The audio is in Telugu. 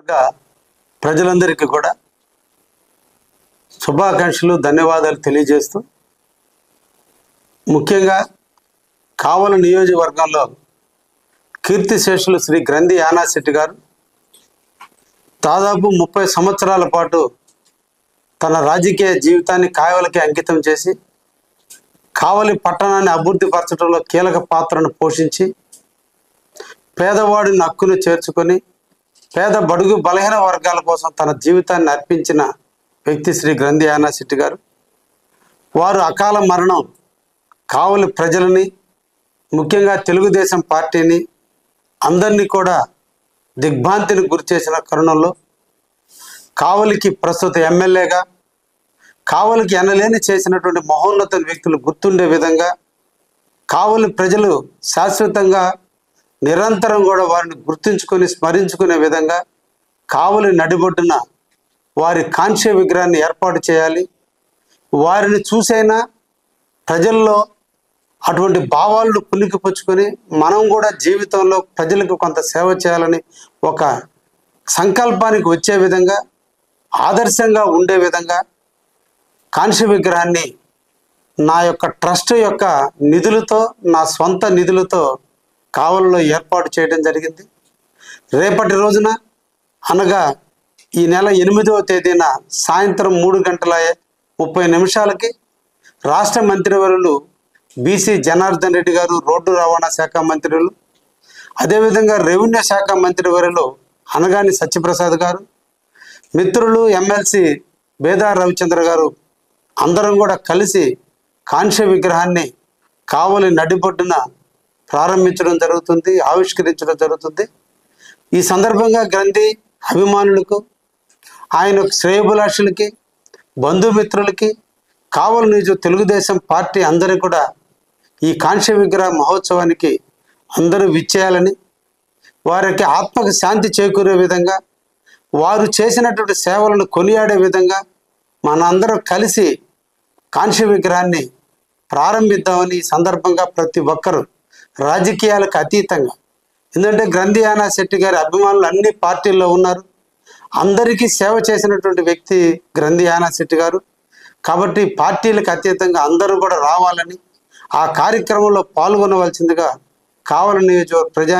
నియోజకవర్గ ప్రజలందరికీ కూడా శుభాకాంక్షలు ధన్యవాదాలు తెలియజేస్తూ ముఖ్యంగా కావలి నియోజకవర్గంలో కీర్తిశేషులు శ్రీ గ్రంథి యానాశెట్టి గారు దాదాపు 30 సంవత్సరాల పాటు తన రాజకీయ జీవితాన్ని కావలికి అంకితం చేసి కావలి పట్టణాన్ని అభివృద్ధి పరచడంలో కీలక పాత్రను పోషించి పేదవాడిని హక్కును చేర్చుకొని పేద బడుగు బలహీన వర్గాల కోసం తన జీవితాన్ని అర్పించిన వ్యక్తి శ్రీ గ్రంథి యానాశెట్టి గారు. వారు అకాల మరణం కావలి ప్రజలని ముఖ్యంగా తెలుగుదేశం పార్టీని అందరినీ కూడా దిగ్భ్రాంతిని గురిచేసిన కరుణంలో కావలికి ప్రస్తుత ఎమ్మెల్యేగా కావలికి ఎనలేని చేసినటువంటి మహోన్నత వ్యక్తులు గుర్తుండే విధంగా కావలి ప్రజలు శాశ్వతంగా నిరంతరం కూడా వారిని గుర్తుంచుకొని స్మరించుకునే విధంగా కావలి నడిబొడ్డున వారి కాంస్య విగ్రహాన్ని ఏర్పాటు చేయాలి. వారిని చూసైనా ప్రజల్లో అటువంటి భావాలను పుణికిపుచ్చుకొని మనం కూడా జీవితంలో ప్రజలకు కొంత సేవ చేయాలని ఒక సంకల్పానికి వచ్చే విధంగా ఆదర్శంగా ఉండే విధంగా కాంస్య విగ్రహాన్ని నా యొక్క ట్రస్ట్ యొక్క నిధులతో నా సొంత నిధులతో కావలిలో ఏర్పాటు చేయడం జరిగింది. రేపటి రోజున అనగా ఈ నెల 8వ తేదీన సాయంత్రం 3:30 రాష్ట్ర మంత్రివర్యులు బీసీ జనార్దన్ రెడ్డి గారు, రోడ్డు రవాణా శాఖ మంత్రులు, అదేవిధంగా రెవెన్యూ శాఖ మంత్రివర్యులు అనగాని సత్యప్రసాద్ గారు, మిత్రులు ఎమ్మెల్సీ బేదా రవిచంద్ర గారు అందరం కూడా కలిసి కాంస్య విగ్రహాన్ని కావలి నడిబొడ్డున ప్రారంభించడం జరుగుతుంది, ఆవిష్కరించడం జరుగుతుంది. ఈ సందర్భంగా గ్రంథి అభిమానులకు, ఆయన శ్రేయోభిలాషులకి, బంధుమిత్రులకి, కావలి నియోజక తెలుగుదేశం పార్టీ అందరూ కూడా ఈ కాంస్య విగ్రహ మహోత్సవానికి అందరూ విచ్చేయాలని, వారికి ఆత్మకు శాంతి చేకూరే విధంగా, వారు చేసినటువంటి సేవలను కొనియాడే విధంగా మనందరం కలిసి కాంస్య విగ్రహాన్ని ప్రారంభిద్దామని ఈ సందర్భంగా ప్రతి ఒక్కరూ రాజకీయాలకు అతీతంగా, ఎందుకంటే గ్రంథి యానాశెట్టి గారి అభిమానులు అన్ని పార్టీల్లో ఉన్నారు, అందరికీ సేవ చేసినటువంటి వ్యక్తి గ్రంథి యానాశెట్టి గారు. కాబట్టి పార్టీలకు అతీతంగా అందరూ కూడా రావాలని, ఆ కార్యక్రమంలో పాల్గొనవలసిందిగా కావలి నియోజకవర్గ ప్రజా